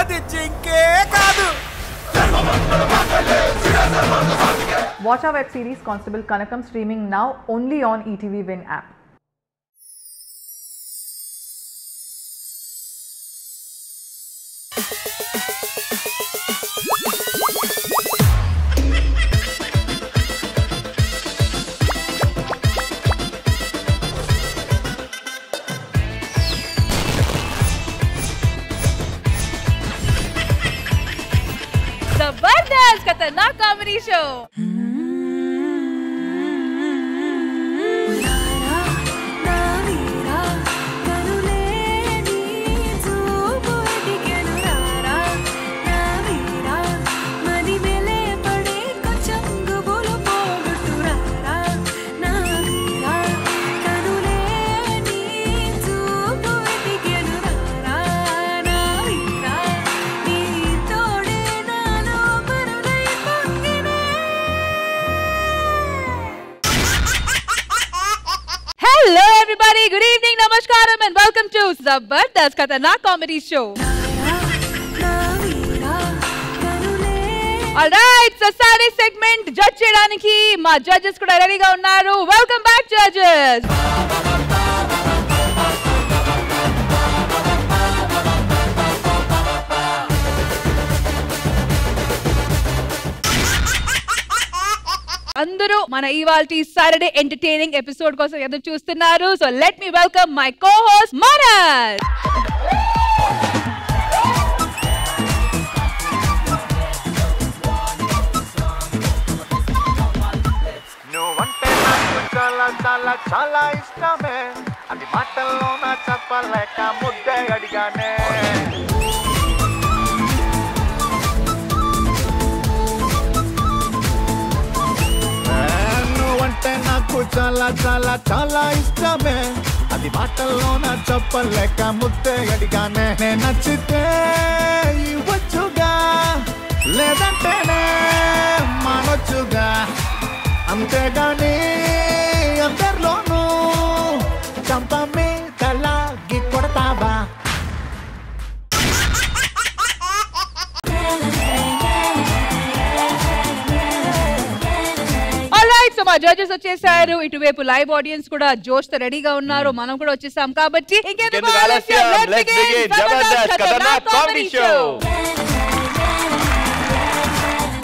అది జింకే కాదు. Watch our web series Constable Kanakam streaming now only on ETV Win app. जबरदस्त खतरनाक comedy show. Hello everybody, good evening, namaskaram and welcome to Zabardast Khatarnak Comedy Show. Alright, so Saturday segment judge cheyadaniki ma judges kuda ready ga unnaru. Welcome back judges. అందరూ మన ఇవాల్టి Saturday entertaining episode కోసం ఎదురు చూస్తున్నారు. So let me welcome my co-host Manoj. నువ్వంటే నాకు చాలా చాలా చాలా ఇష్టమే, అది మాటల్లో నా చెప్పలేక ముద్దే అడిగానే. నువ్వంటే నాకు చాలా చాలా చాలా ఇష్టమే, అది మాటల్లో నా చెప్పలేక ముద్దే అడిగానే. నేను నచ్చితే ఇవ్వచ్చుగా, లేదంటేనే మానొచ్చుగా, అంతేగాని అందరిలోనూ చంప మీద లాగి కొడతావా? సో మా జడ్జెస్ వచ్చేసారు. ఇటువైపు లైవ్ ఆడియన్స్ కూడా జోష్ తో రెడీగా ఉన్నారు. మనం కూడా వచ్చేసాం కాబట్టి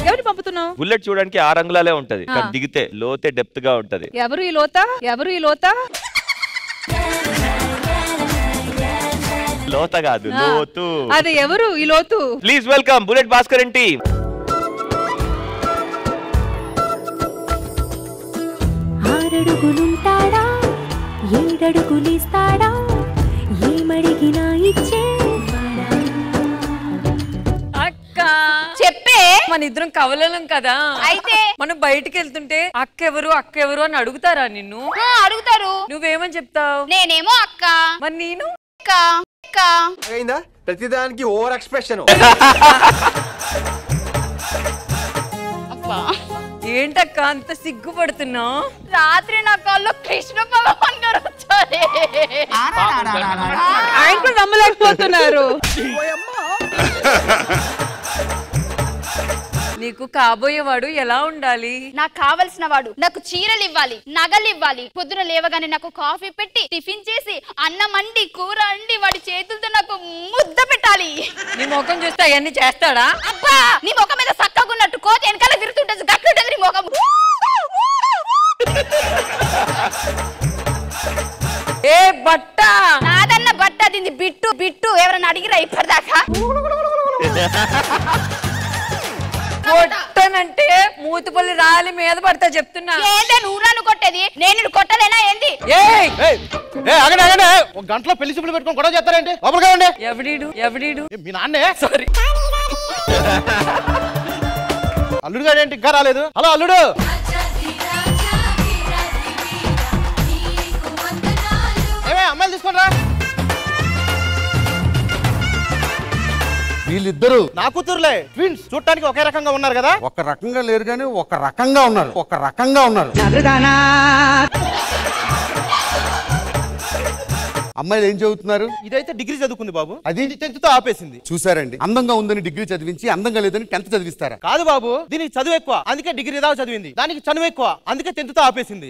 ఎవరు పంపుతున్నావు? బుల్లెట్ చూడడానికి ఆ రంగులాలే ఉంటది, కానీ దిగితే లోతే డెప్త్ గా ఉంటది. ఎవరు ఈ లోత? ఎవరు ఈ లోత? లోత కాదు, లోతు. అదే ఎవరు ఈ లోతు? Please welcome Bullet Bhaskar and team. ఆరడుగులుంటాడా, ఏడడుగులిస్తాడా, ఏమడిగినా ఇచ్చేవాడా? అక్క చెప్పే, మన ఇద్దరం కవలలం కదా, అయితే మనం బయటికి వెళ్తుంటే అక్కెవరు అక్కెవరు అని అడుగుతారా నిన్ను? అడుగుతారు. నువ్వేమని చెప్తావు? నేనేమో అక్క. మరి నేను అయిందా ప్రతిదానికి ఓవర్ ఎక్స్ప్రెషన్. ఏంటక్క అంత సిగ్గుపడుతున్నావు? రాత్రి నా కాల్లో కృష్ణ భగవాన్ గారు వచ్చారు. ఆయన కూడా నమ్మలేకపోతున్నారు. నీకు కాబోయేవాడు ఎలా ఉండాలి? నాకు కావలసిన వాడు నాకు చీరలు ఇవ్వాలి, నగలు ఇవ్వాలి, పొద్దున లేవగానే నాకు కాఫీ పెట్టి టిఫిన్ చేసి అన్నం అండి కూర అండి వాడి చేతులతో నాకు ముద్ద పెట్టాలి. నీ ముఖం చూస్తే అవన్నీ చేస్తాడా? అబ్బా, నీ ముఖం మీద సక్కగా ఉన్నట్టు కోత వెనకాల తిరుగుతుంటది, గట్లుంటది నీ ముఖం. ఏ బట్ట నాదన్న బట్ట, దీన్ని బిట్టు బిట్టు ఎవరైనా అడిగిరా ఇప్పటిదాకా? కొట్టనంటే మూతుపల్లి రాలి మీద పడతా చెప్తున్నా. ఏంటే నూరాను కొట్టేది? నేను కొట్టలేనా ఏంది? ఒక గంటలో పెళ్లి చూపులు పెట్టుకొని గొడవ చేస్తారేంటి? లోపలికి ఎవడీడు మీ నాన్నే. సారీ. అల్లుడు గారు ఏంటి ఇంకా రాలేదు? హలో అల్లుడు. ఏమే అమ్మాయిలు తీసుకుంటా. వీళ్ళిద్దరు నా కూతురులే, ట్విన్స్. చూడటానికి ఒకే రకంగా ఉన్నారు కదా? ఒక రకంగా లేరు కానీ ఒక రకంగా ఉన్నారు. అమ్మాయిలు ఏం చదువుతున్నారు? ఇదైతే డిగ్రీ చదువుకుంది బాబు, అది 10th తో ఆపేసింది. చూసారండి, అందంగా ఉందని డిగ్రీ చదివించి అందంగా లేదని 10th చదివిస్తారా? కాదు బాబు, దీనికి చదువు ఎక్కువ అందుకే డిగ్రీ దాకా చదివింది, దానికి చనువు ఎక్కువ అందుకే 10th తో ఆపేసింది.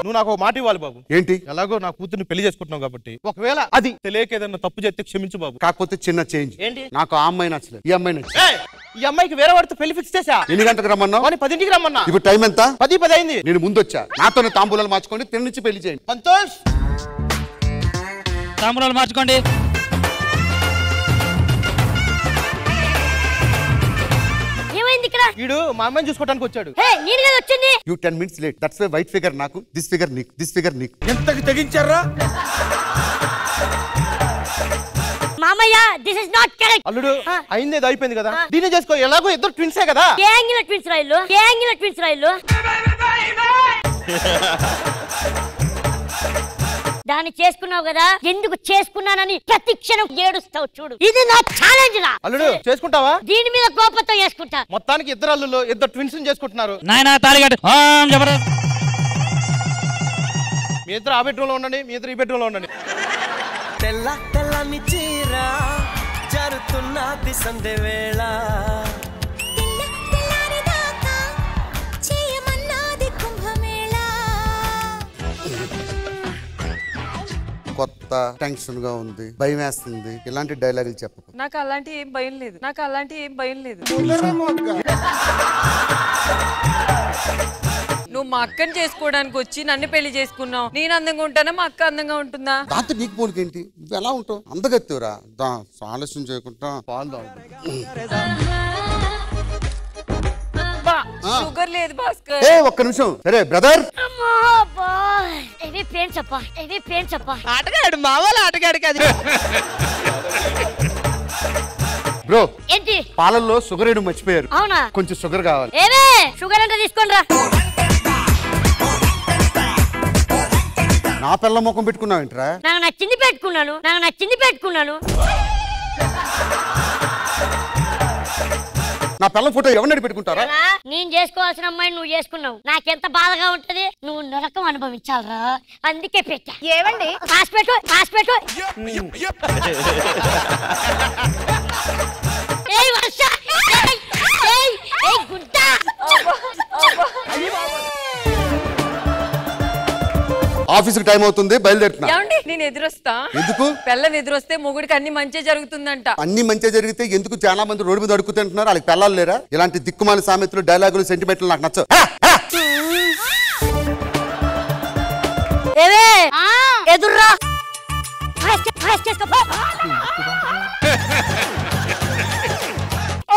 నువ్వు నాకు ఒక మాట ఇవ్వాలి బాబు. ఏంటి? ఎలాగో నా కూతుర్ని పెళ్లి చేసుకుంటున్నావు కాబట్టి ఒకవేళ అది తెలియక ఏదన్నా తప్పు చేస్తే క్షమించు బాబు. కాకపోతే చిన్న చేంజ్. ఏంటి? నాకు ఆ అమ్మాయి నచ్చలేదు, ఈ అమ్మాయి నచ్చలేదు. ఈ అమ్మాయికి వేరే వాడితో పెళ్లి ఫిక్స్ చేసా. ఎన్ని గంటలకు రమ్మన్నావు? 10కి రమ్మన్నా. ఇప్పుడు టైం ఎంత? 10 అయింది. నేను ముందు వచ్చా, నాతోనే తాంబూలాలు మార్చుకోండి, తిని నుంచి పెళ్లి చేయండి. సంతోష్ తాంబూలాలు మార్చుకోండి. వీడు మా అమ్మాయిని చూసుకోవడానికి వచ్చాడు. You 10 minutes late. That's why white figure నాకు, this figure నీకు, this figure నీకు. ఎంతకి తెగించారా? మామయ్య, దిస్ ఇస్ నాట్ కరెక్ట్. అల్లుడు అయింది అయిపోయింది కదా, దీన్ని చేసుకో. ఎలాగో ఇద్దరు ట్విన్సే కదా. ఏ యాంగిల్ ట్విన్స్ రైలు, ఏ యాంగిల్ ట్విన్స్ రైలు. దాన్ని చేసుకున్నావు కదా, ఎందుకు చేసుకున్నానని ప్రతి క్షణం ఏడుస్తావు చూడు. ఇది నా ఛాలెంజ్ రా. అల్లుడు చేసుకుంటావా? దీని మీద కోపంతో చేసుకుంటా. మొత్తానికి ఇద్దరు అల్లుళ్ళు ఇద్దరు ట్విన్స్ చేసుకుంటున్నారు. నాయనా తాళిగట్టు. మీ ఇద్దరు ఆ బెడ్రూమ్ లో ఉండండి, మీ ఇద్దరు ఈ బెడ్రూమ్ లో ఉండండి. తెల్ల తెల్లని చీర జరుతున్నది సందే వేళ, కొత్త టెన్షన్ గా ఉంది, భయం వేస్తుంది, ఇలాంటి డైలాగులు చెప్పకు. నాకు అలాంటి ఏం భయం లేదు, నాకు అలాంటి ఏం భయం లేదు. నువ్వు మా అక్కని చేసుకోవడానికి వచ్చి నన్ను పెళ్లి చేసుకున్నావు. నేను అందంగా ఉంటానా, మా అక్క అందంగా ఉంటుందా? దాంతో నీకు పోలికేంటి? నువ్వు ఎలా ఉంటావు? అందగత్తేవరా, ఆలస్యం చేయకుండా పాలు తాగు. షుగర్ లేదు భాస్కర్. ఒక్క నిమిషం. సరే బ్రదర్, ఆటగాడు మావాళ్ళు ఆటగాడు కాదు. బ్రో ఏంటి? పాలల్లో షుగర్ వేయడం మర్చిపోయారు. అవునా? కొంచెం షుగర్ కావాలి. ఏవే షుగర్ అంటే తీసుకోండి రా. నా పిల్ల ముఖం పెట్టుకున్నావు ఏంట్రా? నాకు నచ్చింది పెట్టుకున్నాను, నాకు నచ్చింది పెట్టుకున్నాను. నా పిల్ల ఫోటో ఎవరిని పెట్టుకుంటారా? నేను చేసుకోవాల్సిన అమ్మాయిని నువ్వు చేసుకున్నావు. నాకెంత బాధగా ఉంటది. నువ్వు నరకం అనుభవించాలరా, అందుకే పెట్టా. ఏవండి హాస్పిటల్ హాస్పిటల్. ఏయ్ వర్ష, ఏయ్ ఏయ్ గుడ్డ. ఆఫీస్కి టైం అవుతుంది, బయలుదేరుతున్నా. ఏమండి నేను ఎదురొస్తా. ఎందుకు? పిల్లని ఎదురొస్తే మొగుడికి అన్ని మంచి జరుగుతుందంట. అన్ని మంచిగా జరిగితే ఎందుకు చాలా మంది రోడ్డు మీద అడుగుతుంటున్నారు? వాళ్ళకి పిల్లలు లేరా? ఇలాంటి దిక్కుమాల సామెతలు, డైలాగులు, సెంటిమెంట్లు నాకు నచ్చవు. ఎదుర్రా.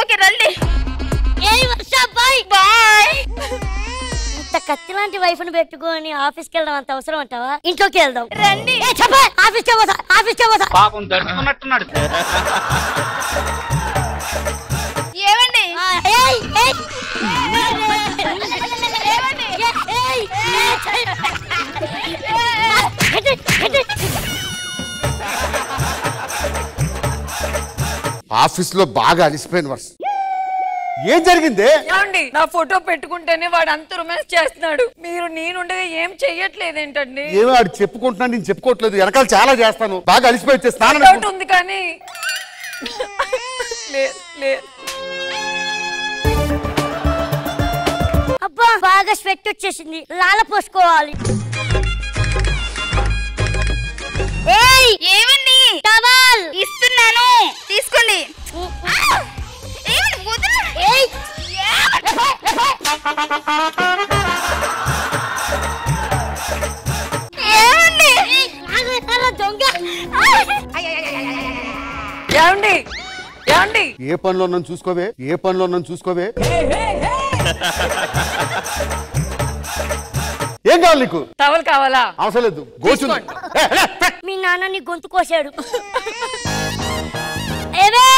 ఓకే రండి. ఏయ్ వర్ష బాయ్ బాయ్. ఇంత కత్తి లాంటి వైఫ్ ని పెట్టుకొని ఆఫీస్కి వెళ్ళడం అంత అవసరం అంటావా? ఇంట్లోకి వెళ్దాం రండి. ఆఫీస్కి పోతా, ఆఫీస్కి పోతా. పాపం దడుచుకున్నట్టున్నాడు. ఏవండి ఆఫీస్ లో బాగా అలిసిపోయిన వర్ష. ఏం జరిగింది? ఏమండి నా ఫోటో పెట్టుకుంటేనే వాడు అంత రొమాన్స్ చేస్తున్నాడు. మీరు నేనుండగా ఏం చెయ్యట్లేదు ఏంటండి? ఏమో ఆడు చెప్పుకుంటున్నాను, నేను చెప్పుకోవట్లేదు. వెనకాల చాలా చేస్తాను. బాగా అలిసిపోయి వచ్చే స్నానం ఉంది కానీ అబ్బా బాగా స్వెట్ వచ్చేసింది, లాల పోసుకోవాలి. ఏయ్ ఏవండి టవల్ ఇస్తున్నాను తీసుకోండి. ఏయ్ దొంగ. ఏమండి ఏమండి ఏ పనిలో నన్ను చూసుకోవే, ఏ పనిలో నన్ను చూసుకోవే. ఏం కావాలి నీకు? టవల్ కావాలా? అవసరం లేదు, గోచుంది. మీ నాన్న నీ గొంతు కోసాడు. ఏవే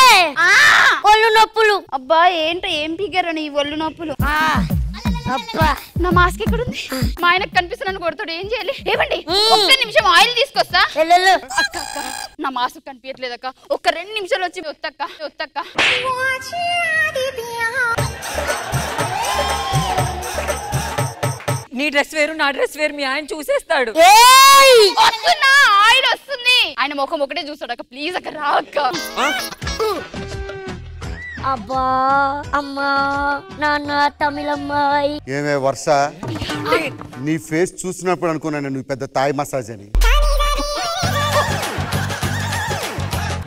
ఒళ్ళు నొప్పులు. అబ్బా ఏంటో ఏం ఫిగర్ అని ఒళ్ళు నొప్పులు. అబ్బా నా మాస్క్ ఎక్కడుంది? మా ఆయనకు కనిపిస్తున్నాను కొడతాడు, ఏం చేయాలి? ఏమండి ఒక్క నిమిషం ఆయిల్ తీసుకొస్తా. అక్క నా మాస్క్ కనిపించట్లేదు అక్క, ఒక్క 2 నిమిషాలు వచ్చి ఒత్తక్క. నీ డ్రెస్ వేరు నా డ్రెస్ వేరు మీ ఆయన చూసేస్తాడు. వస్తున్నా, ఆయిల్ వస్తుంది. ఆయన ముఖం ఒకటే చూస్తాడు అక్క. ప్లీజ్ అక్క రా అక్క. అబ్బా అమ్మా నాన్న తమిళమ్మాయి. ఏమే వర్ష, నీ ఫేస్ చూసినప్పుడు అనుకున్నాను నువ్వు పెద్ద తాయి మసాజ్ అని.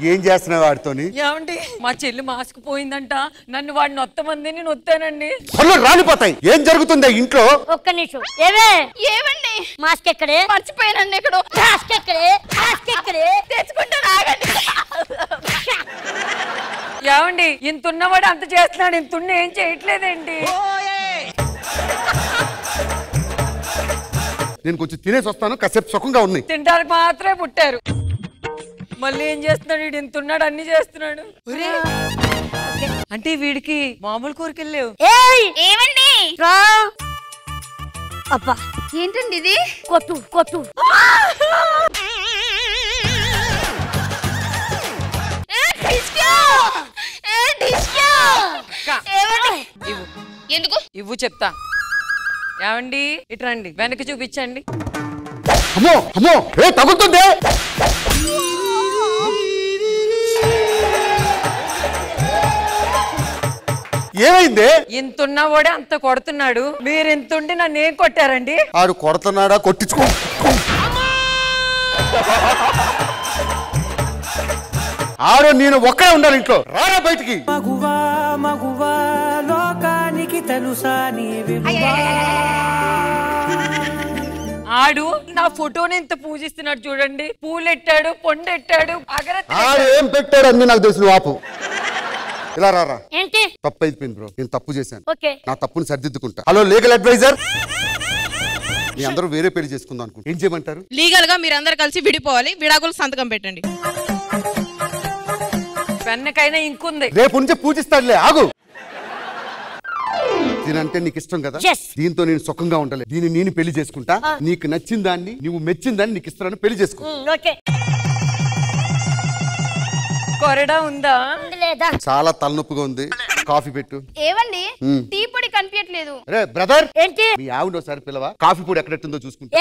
ఏం చేస్తున్నావు వాడితోని? ఏమండి మా చెల్లి మాస్క్ పోయిందంట, నన్ను వాడిని నొత్తమందిని నొత్తానండి. రాలిపోతాయి. ఏం జరుగుతుంది ఇంట్లో? ఒక్క నిమిషం. ఏమండి మాస్క్ ఎక్కడే? మర్చిపోయానండి. ఎక్కడో మాస్క్ ఎక్కడే? మాస్క్ ఎక్కడే? తెచ్చుకుంటాను ఆగండి. ఏమండి ఇంతున్నవాడు అంత చేస్తున్నాడు, ఇంతున్న ఏం చేయట్లేదండి. నేను కొంచెం తినేసి వస్తాను, కాసేపు సుఖంగా ఉంది. తింటానికి మాత్రమే పుట్టారు, మళ్ళీ ఏం చేస్తున్నాడు వీడు? ఇంతున్నాడు, అన్ని చేస్తున్నాడు. అంటే వీడికి మామూలు కోరికెళ్ళలేవు. ఏమండి అబ్బా ఏంటండి ఇది? కొట్టు కొట్టు. ఎందుకు ఇవ్వు చెప్తా. ఏమండి ఇట్రండి, వెనక్కి చూపించండి. అమ్మో అమ్మో, తగ్గుతుంది. ఏమైంది? ఇంతున్నా కూడా అంత కొడుతున్నాడు, మీరు ఇంతుండి నన్ను ఏం కొట్టారండి? ఆడు కొడుతున్నాడా? కొట్టించుకో. ఆడు నేను ఒక్కడే ఉండాలి ఇంట్లో. రారా బయటికి. మగువా మగువా లోకానికి తెలుసా నీ విలువా. ఆడు నా ఫోటోని ఇంత పూజిస్తున్నాడు చూడండి. పూలెట్టాడు, పొండెట్టాడు, అగరత్తి. ఏం పెట్టాడు అన్ని నాకు తెలుసు. ఆపు. ఇలా రారా. ఏంటి? తప్పు అయిపోయింది బ్రో, నేను తప్పు చేశాను. ఓకే, నా తప్పుని సరిదిద్దుకుంటా. Hello legal adviser. మీ అందరూ వేరే పెళ్లి చేసుకుందాం అనుకుంటా. ఏం చేయమంటారు? లీగల్ గా మీరందరూ కలిసి విడిపోవాలి. విడాకులు సంతకం పెట్టండి. పెన్నకైనా ఇంకుంది. రేపు నుంచి పూజిస్తాడులే, ఆగు. దీనంటే నీకు ఇష్టం కదా, దీంతో నేను సుఖంగా ఉండాలి. దీన్ని నేను పెళ్లి చేసుకుంటా. నీకు నచ్చిన దాన్ని, నువ్వు మెచ్చిన దాన్ని నీకు ఇస్తానని పెళ్లి చేసుకో. కొరడా ఉందా? చాలా తలనొప్పిగా ఉంది, కాఫీ పెట్టు. ఏవండి టీ పొడి కనిపించట్లేదు. రే బ్రదర్, ఏంటి? మీ ఆవిడ ఒకసారి పిలవా, కాఫీ పొడి ఎక్కడెట్టుందో చూసుకుంటా.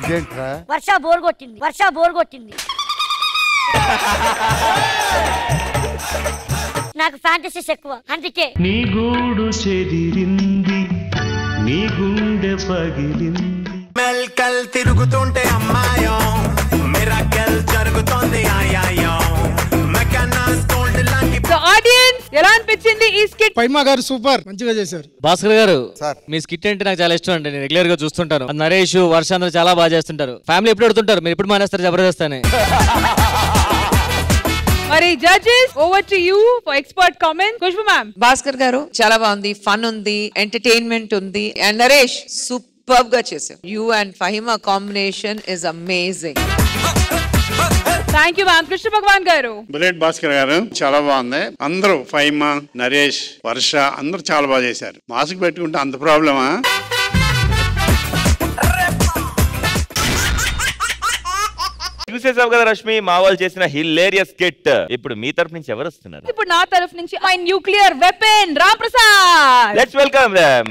ఇదేంట్రా? వర్ష బోర్ కొట్టింది, వర్ష బోర్ కొట్టింది. నాకు ఫ్యాంటసీస్ ఎక్కువ, అందుకే. నీ గూడు చెదిరింది, నీ గుండె పగిలింది. మెల్కల్ తిరుగుతుంటే అమ్మాయో, మిరాకిల్ జరుగుతోంది ఆయాయో. ఆడియన్స్ ఎలా అనిపించింది ఈ స్కిట్? పైమా గారు సూపర్, మంచిగా చేశారు. భాస్కర్ గారు, మీ స్కిట్ అంటే నాకు చాలా ఇష్టం అండి. నేను రెగ్యులర్ గా చూస్తుంటాను. నరేష్, వర్ష అందరూ చాలా బాగా చేస్తుంటారు. ఫ్యామిలీ ఎప్పుడు అడుగుతుంటారు, మీరు ఎప్పుడు మానేస్తారు జబర్దస్త్ అని. మరి judges, over to you for expert comment. Khushbu ma'am. Bhaskar గారు చాలా బాగుంది, ఫన్ ఉంది, ఎంటర్టైన్మెంట్ ఉంది. అండ్ నరేష్ సూపర్ గా చేశారు. You and Fahima combination is amazing. Thank you ma'am. Krishna Bhagavan గారు. బుల్లెట్ భాస్కర్ గారు చాలా బాగుంది. అందరూ ఫైమా, నరేష్, వర్ష అందరూ చాలా బాగా చేశారు. మాస్క్ పెట్టుకుంటే అంత ప్రాబ్లమా? చూసేసావు కదా రష్మి, మా వాళ్ళు చేసిన హిలేరియస్ స్కిట్. ఇప్పుడు మీ తరఫు నుంచి ఎవరు వస్తున్నారు? ఇప్పుడు నా తరఫు నుంచి my nuclear weapon Ram Prasad. Let's welcome them.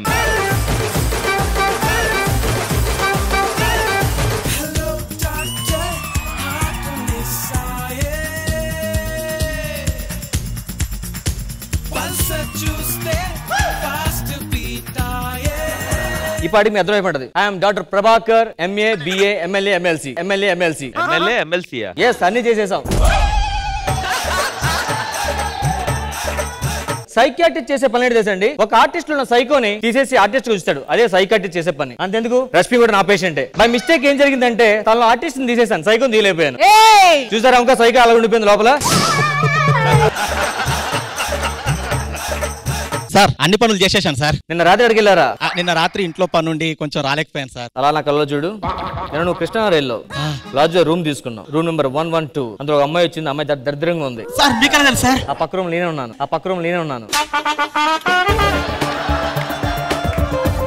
ఈ పాటికి మీ అర్థం అయిపోతుంది. I'm doctor Prabhakar, MA, BA, MLA, MLC, MLA, MLC, MLA, MLC. Yes, అన్ని చేసేసాం. సైకియాట్రిస్ట్ చేసే పని ఏంటి తెలుసండి? ఒక ఆర్టిస్ట్ ఉన్న సైకోని తీసేసి ఆర్టిస్ట్ చూస్తాడు, అదే సైకియాట్రిస్ట్ చేసే పని. అంతెందుకు, రష్మి కూడా నా పేషెంటే. బై మిస్టేక్ ఏం జరిగిందంటే తనలో ఆర్టిస్ట్ తీసేసాను, సైకోని తీయలేకపోయాను. చూసారా, ఇంకా సైకో అలా ఉండిపోయింది లోపల. సార్ అన్ని పనులు చేసేసాను సార్. నిన్న రాత్రి అడిగి వెళ్ళారా? నిన్న రాత్రి ఇంట్లో పనుండి కొంచెం రాలేకపోయాను సార్. అలా నా కళ్ళలో చూడు. నేను నువ్వు కృష్ణనగర్ వెళ్ళావు, లాడ్జ్ లో రూమ్ తీసుకున్నావు, రూమ్ నెంబర్ 112. అందులో ఒక అమ్మాయి వచ్చింది, అమ్మాయి దరిద్రంగా ఉంది సార్. మీకు సార్ ఆ పక్క రూమ్ నేనే ఉన్నాను.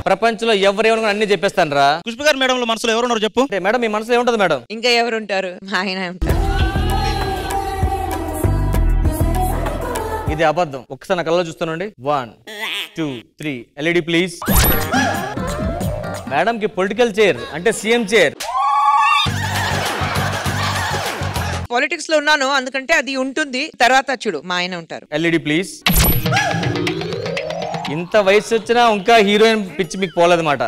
ప్రపంచంలో ఎవరేమో అన్ని చెప్పేస్తాను రా. ఖుష్బూ గారు మేడం మనసులో ఎవరున్నారు చెప్పు. మేడం మీ మనసులో ఏముంటది మేడం? ఇంకా ఎవరుంటారు, ఆయన ఉంటారు. ఇది అబద్ధం. ఒక్కసారి నా కళ్ళలో చూస్తానండి. 1 2 3 LED ప్లీజ్. మేడం కి పొలిటికల్ చైర్ అంటే సీఎం చైర్. పాలిటిక్స్ లో ఉన్నాను అందుకంటే అది ఉంటుంది. తర్వాత చూడు మా ఆయన ఉంటారు. LED please. ఇంత వయసు వచ్చినా ఇంకా హీరోయిన్ పిచ్చి మీకు పోలేదన్నమాట.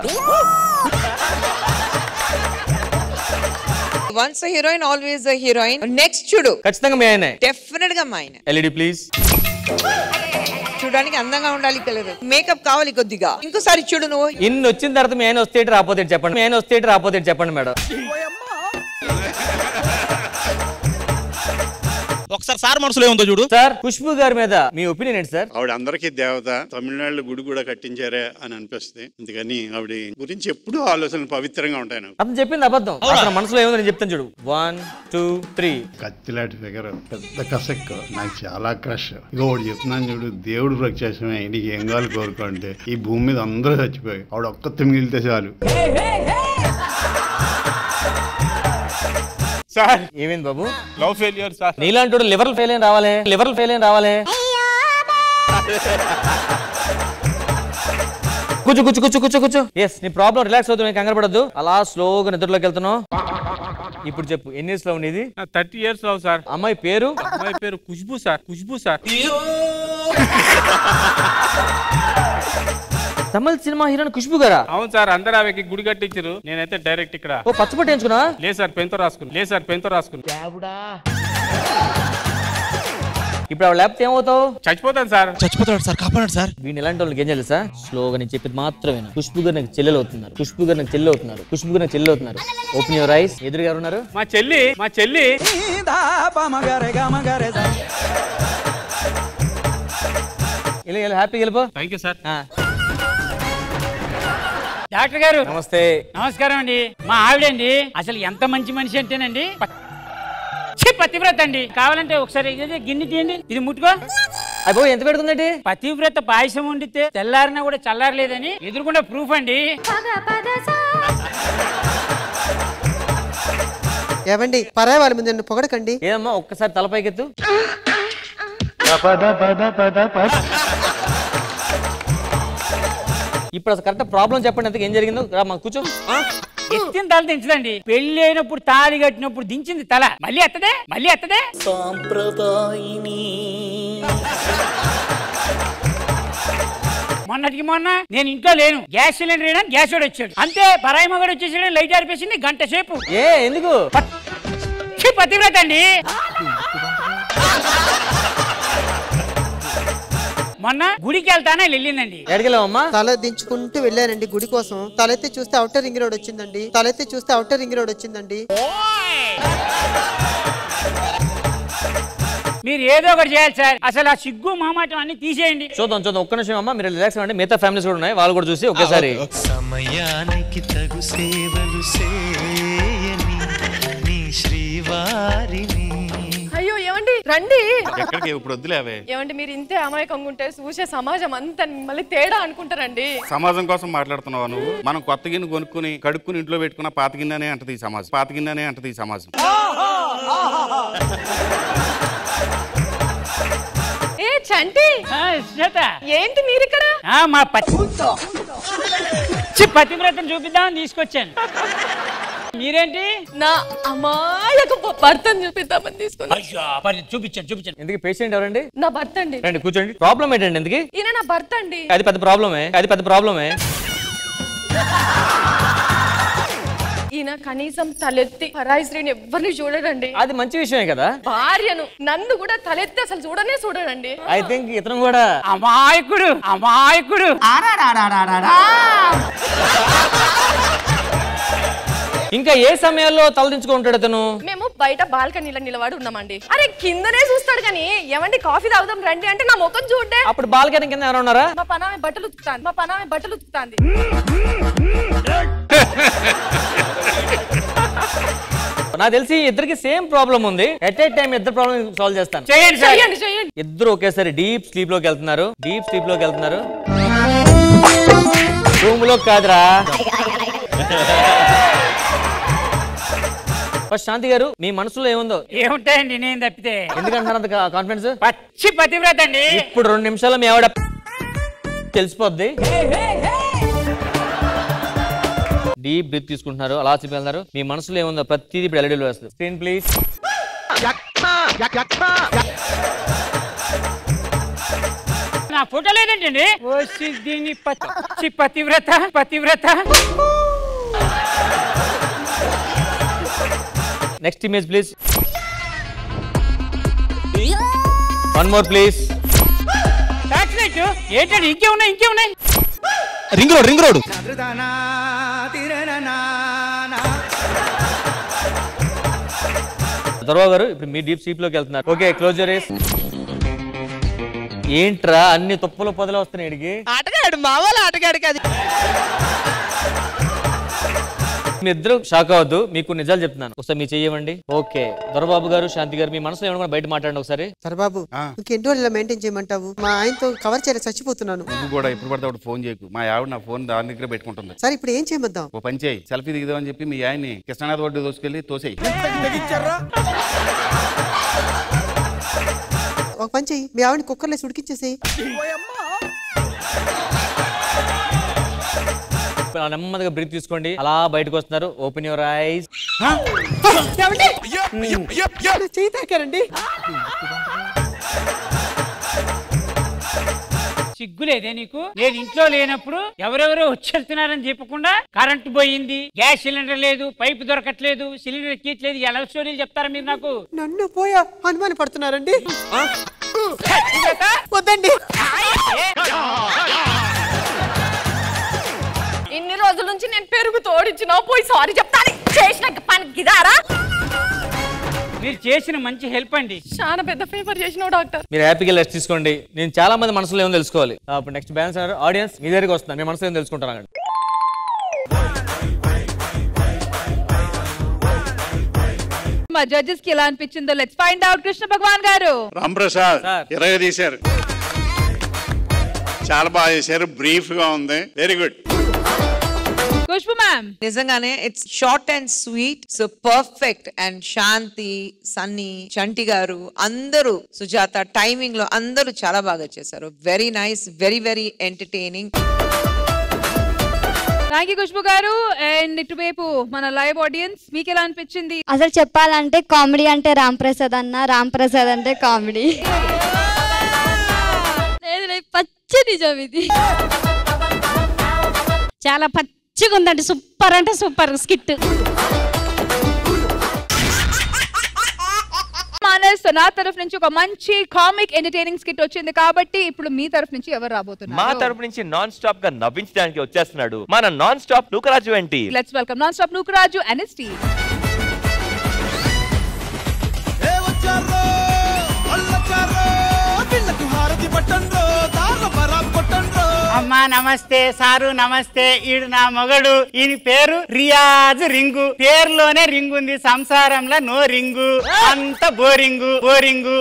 Once heroine always heroine. Next చూడు ఖచ్చితంగా మీ ఆయనే. డెఫినెట్ గా మా ఆయన. LED please. చూడడానికి అందంగా ఉండాలి కలర్. మేకప్ కావాలి కొద్దిగా. ఇంకోసారి చూడు నువ్వు. ఇన్ని వచ్చిన తర్వాత మీ ఆయన వస్తే రాపోతే చెప్పండి. మీ ఆయన వస్తే రాపోతే చెప్పండి మేడం. ఒకసారి సార్ మనసులో ఏముందో చూడు. సార్ ఖుష్బు గారి మీద మీ ఒపీనియన్ ఏంటి సార్? ఆవిడ అందరికీ దేవత. తమిళనాడులో గుడి కూడా కట్టించారే అని అనిపిస్తుంది. అందుకని ఆవిడ గురించి ఎప్పుడు ఆలోచనలు పవిత్రంగా ఉంటాయి నాకు. అతను చెప్పింది అబద్ధం. అతను మనసులో ఏముందో నేను చెప్తాను చూడు. 1 2 3. కత్తిలాంటి ఫిగర్, పెద్ద కసక్కు, నాకు చాలా క్రష్. ఇక ఒకటి చెప్తున్నాను చూడు, దేవుడు ప్రత్యక్షమే నీకు ఏం కావాలి కోరుకో అంటే ఈ భూమి మీద అందరూ చచ్చిపోయి ఆవిడ ఒక్క మిగిలితే చాలు. సార్ ఏమైంది బాబు? Love failure sir. నీలాంటి లివర్ ఫెయిల్ అయిన రావాలి. లివర్ ఫెయిల్ అయిన రావాలి. కూర్చో కూర్చో కూర్చో కూర్చో కూర్చో. ఎస్ నీ ప్రాబ్లం రిలాక్స్ అవుతుంది, కంగారు పడద్దు. అలా స్లోగా నిద్రలోకి వెళ్తున్నావు. ఇప్పుడు చెప్పు ఎన్ని ఇయర్స్ లవ్ నీది? 30 years లవ్ సార్. అమ్మాయి పేరు? అమ్మాయి పేరు ఖుష్బు సార్. ఖుష్బు సార్. తమిళ సినిమా హీరోయిన్ ఖుష్బు గారా? అవును సార్. అందరూ ఆమెకి గుడి కట్టించారు. నేనైతే డైరెక్ట్ ఇక్కడ ఓ పచ్చబొట్టు ఎంచుకున్నా? లేదు సార్, పెన్తో రాసుకున్నా. లేదు సార్, పెన్తో రాసుకున్నా. ఇప్పుడు ఆవిడ లేకపోతే ఏమవుతావు? చచ్చిపోతాను సార్. చచ్చిపోతాడు సార్, కాపాడు సార్. వీడిని ఎలాంటి వాళ్ళకి ఏం చేయాలి సార్? స్లోగా నేను చెప్పేది మాత్రమే. ఖుష్బు గారు నాకు చెల్లెలు అవుతున్నారు. ఖుష్బు గారు నాకు చెల్లెలు అవుతున్నారు. ఖుష్బు గారు నాకు చెల్లెలు అవుతున్నారు. Open your eyes. ఎదురుగా ఉన్నారు మా చెల్లి. మా చెల్లి ఇలా హ్యాపీగా వెళ్ళిపో. Thank you sir. డాక్టర్ గారు నమస్తే. నమస్కారం అండి. మా ఆవిడండి అసలు ఎంత మంచి మనిషి అంటేనండి పతివ్రత అండి. కావాలంటే ఒకసారి గిన్నె తీయండి, ఇది ముట్టుకో. అబ్బో ఎంత పెడుతుందండి? పతివ్రత పాయసం వండితే తెల్లారినా కూడా చల్లారలేదని ఎదురుకుండా ప్రూఫ్ అండి. ఏవండి పరాయి వాళ్ళ మీద పొగడకండి. ఏదమ్మా ఒక్కసారి తలపైకెత్తు. ఇప్పుడు అసలు కరెక్ట్ ప్రాబ్లం చెప్పండి. ఎంతకు ఏం జరిగిందో మా కూర్చో. ఎత్తిన తల దించదండి. పెళ్లి అయినప్పుడు తాళి కట్టినప్పుడు దించింది తల. మళ్ళీ ఎత్తదే మళ్ళీ ఎత్తదే. మొన్నటికి మొన్న నేను ఇంట్లో లేను. గ్యాస్ సిలిండర్ వేయడానికి గ్యాస్ వాడు వచ్చాడు. అంతే పరాయి మగడు వచ్చేసి లైట్ ఆరిపేసింది గంట సేపు. ఏ ఎందుకు? పతివ్రత అండి. మొన్న గుడికి వెళ్తానే వెళ్ళిందండి. తల దించుకుంటూ వెళ్ళానండి గుడి కోసం. తలెత్తి చూస్తే అవుటర్ రింగ్ రోడ్ వచ్చిందండి. తలెత్తి చూస్తే అవుటర్ రింగ్ రోడ్ వచ్చిందండి. మీరు ఏదో ఒకటి చేయాలి సార్. అసలు ఆ సిగ్గు మామాటం అన్ని తీసేయండి. చూద్దాం చూద్దాం. ఒక్క నిమిషం అమ్మా, మీరు రిలాక్స్ అవ్వండి. మిగతా ఫ్యామిలీస్ కూడా ఉన్నాయి, వాళ్ళు కూడా చూసి ఒకేసారి. సమయానికి తగు సేవలు చేయని నీ శ్రీవారిని. అయ్యో ఏమండి రండి. ఎక్కడికి ఇప్పుడు వద్దులేవే. ఏమండి మీరు ఇంతే అమాయకంగా ఉంటే చూసే సమాజం అంతా మళ్ళీ తేడా అనుకుంటారండి. సమాజం కోసం మాట్లాడుతున్నావా నువ్వు? మనం కొత్త గిన్నె కొనుక్కుని కడుక్కుని ఇంట్లో పెట్టుకున్న పాత గిన్నెనే అంటది ఈ సమాజం. పాత గిన్నెనే అంటది ఈ సమాజం. ఏ చంటి ఏంటి మీరు ఇక్కడ? మా పతివ్రతను చూపిద్దామని తీసుకొచ్చాను. మీరేంటి? నా అమాయక భర్తను చూపిద్దామని తీసుకున్నాను. చూపించండి. ఎందుకు పేషెంట్ ఎవరండి? నా భర్త అండి. రండి కూర్చోండి. ప్రాబ్లం ఏంటండి? ఎందుకు? ఈయన నా భర్త అండి. అది పెద్ద ప్రాబ్లమే. ఈయన కనీసం తలెత్తి పరాయి స్త్రీని ఎవరిని చూడడండి. అది మంచి విషయమే కదా. భార్యను నన్ను కూడా తలెత్తి అసలు చూడండి. ఐ థింక్ ఇతను కూడా అమాయకుడు. ఇంకా ఏ సమయాల్లో తలదించుకుంటాడు అతను? మేము బయట బాల్కనీలో నిలబడి ఉన్నామండి. అరే కిందనే చూస్తాడు కానీ ఏమండి కాఫీ తాగుదాం రండి అంటే నా ముఖం చూడే. అప్పుడు బాల్కనీ కింద ఎవరు ఉన్నారా? మా పనామే బట్టలు ఉతుకుతాంది. నాకు తెలిసి ఇద్దరికి సేమ్ ప్రాబ్లం ఉంది. ఎట్ ఏ టైం ఇద్దరు ప్రాబ్లం సాల్వ్ చేస్తాను. చేయండి. ఇద్దరు ఒకేసారి డీప్ స్లీప్ లోకి వెళ్తున్నారు. రూమ్ లో కాదురా. ఫస్ట్ శాంతి గారు మీ మనసులో ఏముందో? ఏముంటాయండి నేను తప్పితే. ఎందుకంటున్నారు అంత కాన్ఫిడెన్స్? పచ్చి పతివ్రత అండి. ఇప్పుడు 2 నిమిషాలు మీ ఆవిడ తెలిసిపోద్ది. డీప్ బ్రీత్ తీసుకుంటున్నారు, అలా చెప్పి మీ మనసులో ఏముందో ప్రతిదీ ఇప్పుడు ఎల్ఈడీలో వేస్తుంది. Screen please. నా ఫోటో లేదంటండి. దీన్ని పతివ్రత పతివ్రత. Next image please. One more please. ఏంటండి ఇంకే ఉన్నాయి ఇంకే ఉన్నాయి. Ring road ring road. Dorababu గారు ఇప్పుడు మీ డీప్ స్లీప్ లోకి వెళ్తున్నారు. Okay close your eyes. ఏంట్రా అన్ని తుప్పలు పొదలు వస్తున్నాయి ఇడికి. ఆటగాడు మా వాళ్ళ ఆటగాడు కాదు. మీ ఇద్దరు షాక్ అవ్వద్దు, మీకు నిజాలు చెప్తున్నాను. ఒకసారి మీ చెయ్యమండి. ఓకే దొరబాబు గారు శాంతి గారు మీ మనసులో ఏమన్నా బయట మాట్లాడండి ఒకసారి. సరబాబు ఇంకెన్ని రోజులు ఇలా మెయింటైన్ చేయమంటావు? మా ఆయనతో కవర్ చేయాలి, చచ్చిపోతున్నాను. నువ్వు కూడా ఎప్పుడు పడితే అప్పుడు ఫోన్ చేయకు. మా ఆవిడ నా ఫోన్ దాని దగ్గర పెట్టుకుంటుంది. సరే ఇప్పుడు ఏం చేయమందాం? ఓ పని చేయి, సెల్ఫీ దిగుదామని చెప్పి మీ ఆయన్ని కృష్ణానది ఒడ్డు దోసుకెళ్ళి తోసేయి. ఒక పని చెయ్యి, మీ ఆవిడని కుక్కర్లో ఉడికిచ్చేసేయి. నెమ్మదిగా బ్రీత్ తీసుకోండి, అలా బయటకు వస్తున్నారు. Open your eyes. చెయ్యి తాకారండి. సిగ్గులేదే నీకు? నేను ఇంట్లో లేనప్పుడు ఎవరెవరో వచ్చేస్తున్నారని చెప్పకుండా కరెంట్ పోయింది, గ్యాస్ సిలిండర్ లేదు, పైపు దొరకట్లేదు, సిలిండర్ ఎక్కట్లేదు, ఎలా స్టోరీలు చెప్తారా మీరు నాకు? నన్ను పోయా అనుమాన పడుతున్నారండి. వద్దండి. ఇన్ని రోజుల నుంచి నేను పెరుగు తోడించినా పోయి సారీ చెప్తాను. చేసిన పని గిదారా? మీరు చేసిన మంచి హెల్ప్ అండి. చాలా పెద్ద ఫేవర్ చేసినావు డాక్టర్. మీరు హ్యాపీగా రెస్ట్ తీసుకోండి. నేను చాలా మంది మనసులో ఏమో తెలుసుకోవాలి. అప్పుడు నెక్స్ట్ బ్యాలెన్స్ ఆడియన్స్ మీ దగ్గరికి వస్తున్నా, మీ మనసులో ఏం తెలుసుకుంటారు. మా జడ్జెస్ కి ఎలా అనిపించిందో let's find out. Krishna Bhagavan గారు. రాంప్రసాద్ ఇరగ తీశారు, చాలా బాగా చేశారు, బ్రీఫ్ గా ఉంది, వెరీ గుడ్. ఖుష్బు మ్యామ్ నిజంగానే it's short and sweet, so perfect. And Shanti, Sunny, Chanti గారు అందరూ, సుజాత టైమింగ్ లో అందరూ చాలా బాగా చేశారు. Very nice, very very entertaining. Thank you Khushbu గారు. అండ్ ఇటువైపు మన లైవ్ ఆడియన్స్ మీకు ఎలా అనిపించింది? అసలు చెప్పాలంటే కామెడీ అంటే రామ్ ప్రసాద్ అన్న, రామ్ ప్రసాద్ అంటే కామెడీ. పచ్చి నిజం ఇది, చాలా పచ్చిగా ఉందండి. సూపర్ అంటే సూపర్ స్కిట్. నా తరఫు నుంచి ఒక మంచి కామిక్ ఎంటర్టైనింగ్ స్కిట్ వచ్చింది కాబట్టి ఇప్పుడు మీ తరఫు నుంచి ఎవరు రాబోతున్నారు? మా తరఫు నుంచి నాన్ స్టాప్ గా నవ్వించడానికి వచ్చేస్తున్నాడు మన నాన్ స్టాప్ నూకరాజు. ఏంటి let's welcome non stop Nookaraju and his team. అమ్మా నమస్తే, సారు నమస్తే. ఈడు నా మొగడు, ఈయన పేరు రియాజ్ రింగు. పేరులోనే రింగు ఉంది, సంసారంలో నో రింగు, అంత బోరింగు బోరింగు.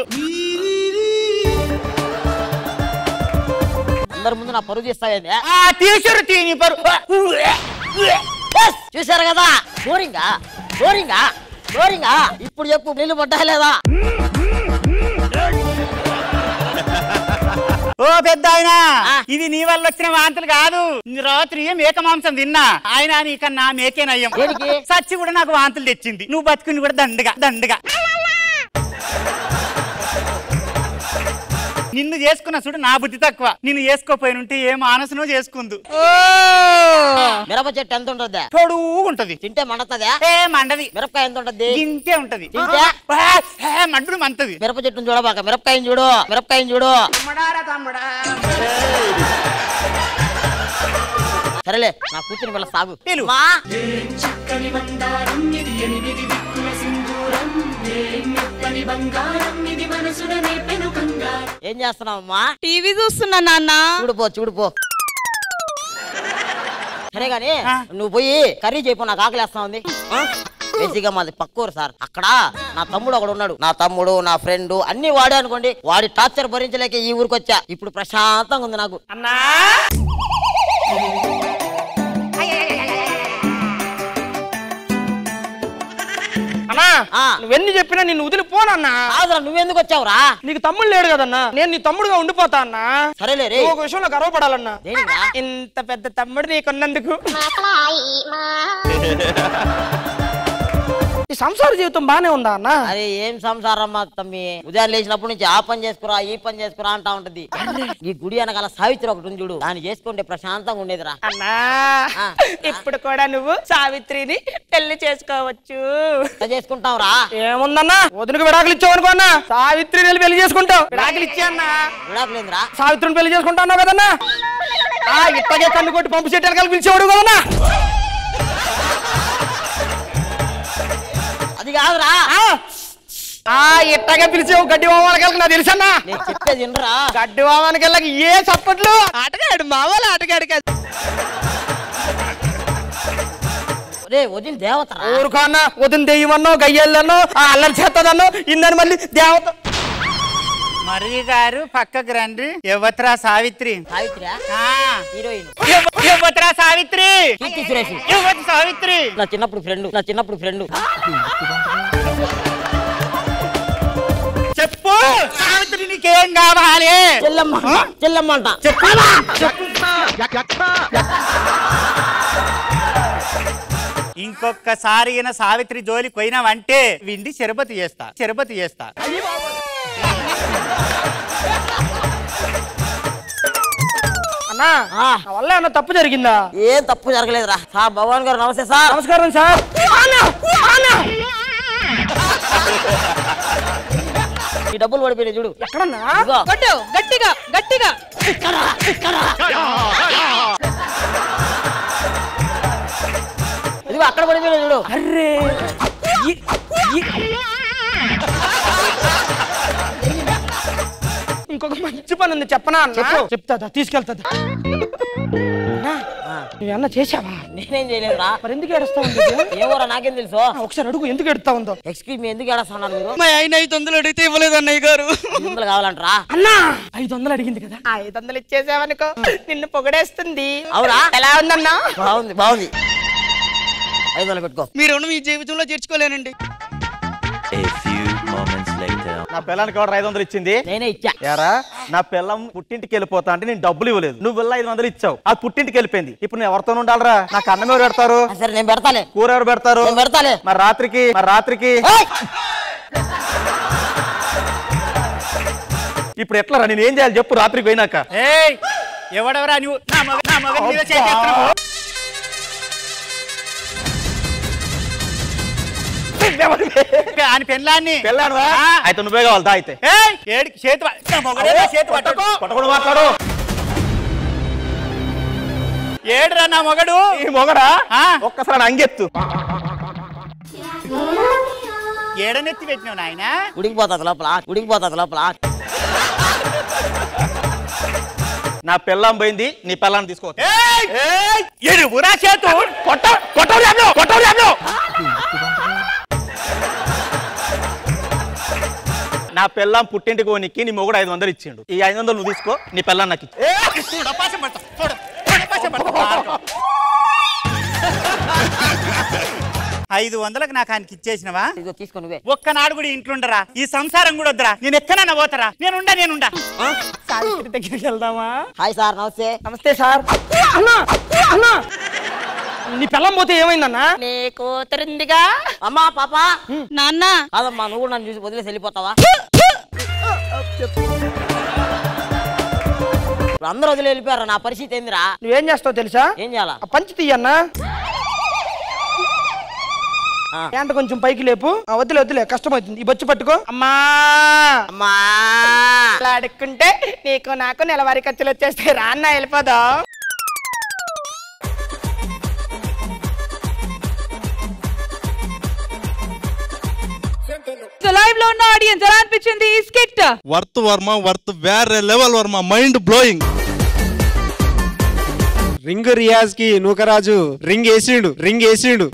అందరి ముందు నా పరుగు తీస్తావేంది? తీసారు తీని పరుగు. చూసారు కదా, బోరింగా బోరింగా బోరింగా. ఇప్పుడు చెప్పు, నీళ్ళు పడ్డా లేదా? ఓ పెద్ద ఆయన, ఇది నీ వల్ల వచ్చిన వాంతులు కాదు. రాత్రి మేక మాంసం తిన్నా, ఆయన నీకన్నా మేకేనయ్యం. సచ్చి కూడా నాకు వాంతులు తెచ్చింది, నువ్వు బతుకుని కూడా దండగా దండగా. నిన్ను చేసుకున్న చూడు నా బుద్ధి తక్కువ. నిన్ను చేసుకోపోయినుంటే ఏ మానసునో చేసుకుందు. మిరప చెట్టు ఎంత ఉంటది? పొడుగు ఉంటది. తింటే మండతదా? ఏ మండది. మిరపకాయ ఎంత ఉంటది? ఇంతే ఉంటది. మండు మంటది. మిరప చెట్టును చూడబాక, మిరపకాయని చూడు, మిరపకాయని చూడు. సరేలే, నా కూర్చుని వెళ్ళ సాగు. ఏం చేస్తున్నావమ్మా? టీవీ చూస్తున్నా నాన్న. చూడుపో చూడుపో. సరే గాని నువ్వు పోయి కర్రీ చేయపో, నాకు ఆకలేస్తా ఉంది. బేసిక్గా మాది పక్కూరు సార్. అక్కడ నా తమ్ముడు ఒకడు ఉన్నాడు. నా తమ్ముడు, నా ఫ్రెండ్ అన్ని వాడే అనుకోండి. వాడి టార్చర్ భరించలేక ఈ ఊరికి వచ్చా. ఇప్పుడు ప్రశాంతంగా ఉంది నాకు. అన్నా అన్నా నువ్వెన్ని చెప్పినా నిన్ను వదిలిపోనన్నా. నువ్వెందుకు వచ్చావురా? నీకు తమ్ముడు లేడు కదన్నా, నేను నీ తమ్ముడుగా ఉండిపోతా అన్నా. సరేలే రే. ఒక విషయంలో గర్వపడాలన్నా, ఇంత పెద్ద తమ్ముడు నీకున్నందుకు. ఈ సంసార జీవితం బానే ఉందా అన్న? అరే ఏం సంసారం మా తమ్మి, ఉదయం లేచినప్పటి నుంచి ఆ పని చేసుకురా ఈ పని చేసుకురా అంటా ఉంటది. ఈ గుడి వెనకాల సావిత్రి ఒకటి ఉంది చూడు, దాన్ని చేసుకుంటే ప్రశాంతంగా ఉండేదిరా. అన్నా ఇప్పుడు కూడా నువ్వు సావిత్రిని పెళ్లి చేసుకోవచ్చు. చేసుకుంటావురా? ఏముందన్నా, వదినకు విడాకులు ఇచ్చావు అనుకో అన్న, సావిత్రిని పెళ్లి చేసుకుంటావు. విడాకులు ఇచ్చా అన్న. విడాకులేంద్రా? సావిత్రిని పెళ్లి చేసుకుంటావు కదన్నా. ఇట్టగే కన్ను కొట్టి పంపు చెట్టు వెనకాల పిలిచేవాడు కదన్నా. అది కాదురా, ఇట్టగా పిలిచావు గడ్డి వామానికి నాకు తెలుసన్నా. చెప్పేది వినరా? గడ్డి వామానికి వెళ్ళక ఏ చప్పట్లు. ఆటగాడు మావాళ్ళు ఆటగాడు కాదు. వదిన దేవత. ఊరుకో అన్న, వదిన దెయ్యమన్నో గయ్యల్లన్నో అల్లరి చేస్తదన్నో ఇందని మళ్ళీ దేవత. మరిది గారు పక్కకు రండి. యువత్రా సావిత్రి. హీరోయిన్ యువత్రా సావిత్రి. యువతి సావిత్రి నా చిన్నప్పుడు ఫ్రెండ్. చెప్పు సావిత్రి, నీకేం కావాలి? చెల్లమ్మ అంట. ఇంకొకసారి సావిత్రి జోలికి పోయినావంటే విండి శరబతి చేస్తా. అన్నా నా వల్ల ఏమన్నా తప్పు జరిగిందా? ఏం తప్పు జరగలేదురా. సార్ భగవాన్ గారు నమస్తే సార్. నమస్కారం సార్. ఈ డబ్బులు పడిపోయినాయి చూడు. ఎక్కడన్నా? కొట్టు గట్టిగా గట్టిగా. ఇదిగో అక్కడ పడిపోయినాయి చూడు. అర్రే ఇంకొక మంచి పని ఉంది చెప్పనా? చెప్తా తీసుకెళ్తా. నువ్వన్నా చేసావా? నేనేం చేయలేదురా. మరి ఎందుకు ఏడుస్తావు? ఏమోరా నాకేం తెలుసు. ఒకసారి అడుగు ఎందుకు ఎడుతా ఉందో. ఎక్స్క్యూజ్ మీ, ఎందుకు ఏడుస్తున్నారు మీరు? మా ఆయన 500 అడిగితే ఇవ్వలేదు అన్నయ్య గారు. 500 కావాలంటారా? అన్నా 500 అడిగింది కదా. 500 ఇచ్చేసావనుకో నిన్ను పొగడేస్తుంది. అవునా? ఎలా ఉందన్నా? బాగుంది 500 పెట్టుకో. మీరు మీ జీవితంలో చేర్చుకోలేనండి. నా పిల్లానికి ఎవరు 500 ఇచ్చింది? నేనే ఇచ్చా. యారా నా పిల్లం పుట్టింటికి వెళ్ళిపోతా అంటే నేను డబ్బులు ఇవ్వలేదు, నువ్వు వెళ్ళి 500 ఇచ్చావు. అది పుట్టింటికి వెళ్ళిపోయింది. ఇప్పుడు నువ్వు ఎవరితో ఉండాలరా? నాకు అన్నం ఎవరు పెడతారు? సరే నేను పెడతాలే. కూర ఎవరు పెడతారు? పెడతాలే. మరి రాత్రికి ఇప్పుడు ఎట్లా రా? నేను ఏం చేయాలి చెప్పు రాత్రికి పోయినాక? ఎవడెవరా నువ్వు? నా మగ మీద చేస్తున్నావు. పెళ్ళాన్ని అయితే నువ్వే కావాలి. అయితే పట్టుకుని మాట్లాడు. ఏడురా నా మొగడు? ఈ మొగడా? ఒక్కసారి అంగెత్తు. ఏడనెత్తి పెట్టినావు నాయన. ఉడికిపోతుంది లోపల. నా పిల్లం పోయింది, నీ పిల్లాన్ని తీసుకో. నా పిల్లం పుట్టింటికి పోనీకి నీ మొగుడు 500 ఇచ్చిండు. ఈ 500 నువ్వు తీసుకో, నీ పిల్లాన్ని నాకు ఇచ్చి. 500కి నాకు ఆయనకి ఇచ్చేసినవా? తీసుకో నువ్వే. ఒక్కనాడు కూడా ఇంట్లుండరా? ఈ సంసారం కూడా వద్దరా? నేను ఎక్కడన్నా పోతారా? నేనుండా. సావిత్రి దగ్గరికి వెళ్దామా? Hi sir. నమస్తే సార్. అన్నా నీ పిల్లం పోతే ఏమైందన్నా? నీ కూతురుందిగా. అమ్మా పాప నాన్న. కాదమ్మా, నువ్వు నన్ను చూసి వదిలేసి వెళ్ళిపోతావా? అందరూ వదిలి వెళ్ళిపోయారా? నా పరిస్థితి ఏందిరా? నువ్వేం చేస్తావు తెలుసా? ఏం చేయాలా? పంచి తీయన్నా. ఏంట కొంచెం పైకి లేపు. వద్దులే కష్టమవుతుంది. ఈ బొచ్చు పట్టుకో. అమ్మా అడుక్కుంటే నీకు నాకు నెలవారీ ఖర్చులు వచ్చేస్తే రాన్న వెళ్ళిపోదాం. లైవ్ లో ఉన్న ఆడియన్స్ ఎలా అనిపించింది ఈ స్కిట్? వర్త్ వేరే level Varma, mind blowing. Ring Riyaz కి నూకరాజు రింగ్ వేసిండు.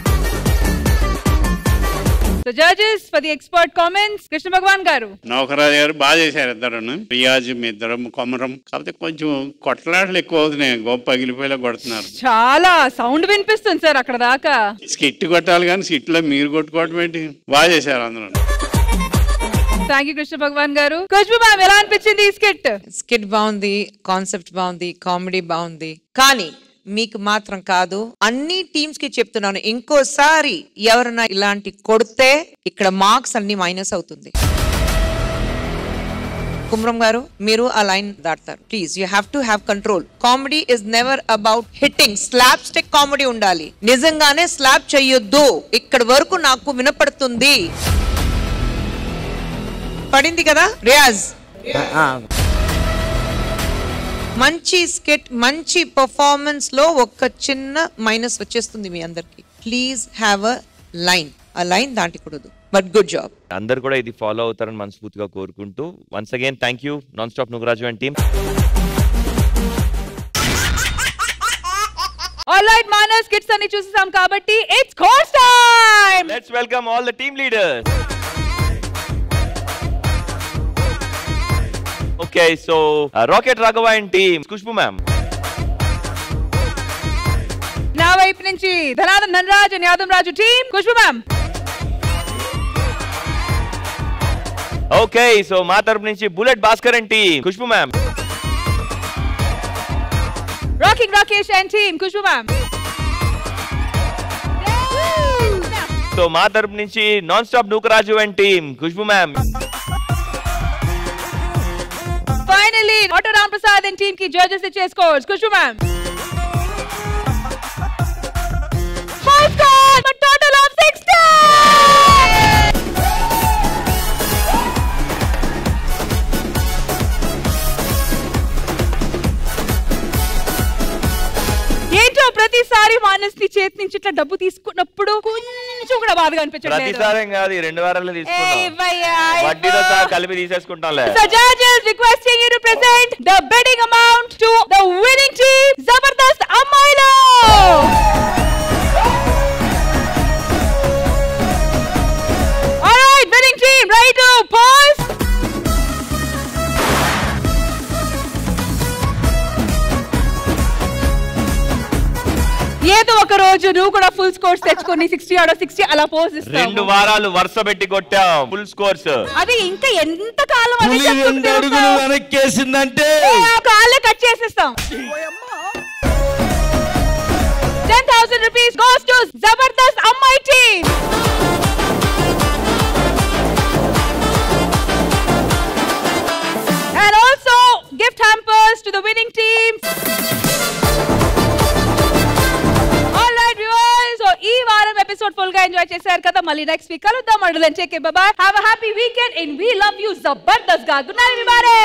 So judges for the expert comments, Krishna Bhagwan garu. Naukaraju గారు బాగా చేశారు ఇద్దరును. రియాజ్ మీ ఇద్దరం కొమరం. కాకపోతే కొంచెం కొట్లాటలు ఎక్కువ అవుతున్నాయి. గొప్ప పగిలిపోయేలా కొడుతున్నారు. చాలా సౌండ్ వినిపిస్తుంది సార్ అక్కడ దాకా. స్కిట్ కొట్టాలి కానీ స్కిట్ లో మీరు కొట్టుకోవటం ఏంటి? బాగా చేశారు అందరూ. థ్యాంక్ యూ కృష్ణ భగవాన్ గారు. ఖుష్బూ మ్యామ్ ఎలా అనిపించింది ఈ స్కిట్? స్కిట్ బాగుంది, కాన్సెప్ట్ బాగుంది, కామెడీ బాగుంది. కానీ మీకు మాత్రం కాదు, అన్ని టీమ్స్ కి చెప్తున్నాను, ఇంకోసారి ఎవరైనా ఇలాంటి కొడితే ఇక్కడ మార్క్స్ అన్ని మైనస్ అవుతుంది. కుమ్రం గారు మీరు ఆ లైన్ దాటుతారు. Please you have to have control. Comedy is never about hitting. Slapstick comedy ఉండాలి. నిజంగానే స్లాబ్ చెయ్యొద్దు. ఇక్కడ వరకు నాకు వినపడుతుంది. పడింది కదా రియాజ్? మంచి స్కిట్, మంచి పర్ఫార్మెన్స్ లో ఒక చిన్న మైనస్ వచ్చేస్తుంది మీ అందరికి. Please have a line. ఆ లైన్ దాటకూడదు. But good job. అందరు కూడా ఇది ఫాలో అవుతారని మనస్ఫూర్తిగా కోరుకుంటూ once again thank you non stop Nookaraju and team. Alright Manas skits అన్ని చూసేసాం కాబట్టి it's course time. Let's welcome all the team leaders. Okay so Rocket Raghava and team Khushbu ma'am. నా వైపు నుంచి Dhanadhan Dhanraj and Yadav Raju team Khushbu ma'am. Okay so మా తరపు నుంచి bullet Bhaskar and team Khushbu ma'am. Rocking Rakesh and team Khushbu ma'am. So మా తరపు నుంచి non stop Nookaraju and team Khushbu ma'am. Finally, Auto Ram Prasad and team ki judges iche scores. Khushu ma'am. Full score, a total of 60. ఏంటో ప్రతిసారి మానస్ ని చేతి నుంచి ఇట్లా డబ్బు తీసుకున్నప్పుడు కొంచెం కూడా బాధగా అనిపించట్లేదు. ప్రతిసారి కాదు, 2 వారాల్లో తీసుకున్నాం. వడ్డీలో సహా కలిపి తీసేసుకుంటాంలే. So judges requesting you to present the bidding amount to the winning team, Zabardast Ammailo. All right, winning team, ready to pause. ఏదో ఒక రోజు నువ్వు కూడా ఫుల్ స్కోర్స్ తెచ్చుకొని 60 out of 60 అలా పోజ్ ఇస్తావు. 2 వారాలు వరుస పెట్టి కొట్టాం ఫుల్ స్కోర్స్. అది ఇంకా ఎంత కాలం అని అడుగులు వెనక్కేసిందంటే కాళ్ళే కట్ చేసేస్తాం. 10,000 rupees goes to Zabardast Ammai team. And also gift hampers to the winning team. ఈ వారం ఎపిసోడ్ ఫుల్ గా ఎంజాయ్ చేశారు కదా. మళ్ళీ నెక్స్ట్ వీక్ కలుద్దాం. Until then take care, bye bye. Have a happy weekend and we love you Jabardasth గా. Good night everybody.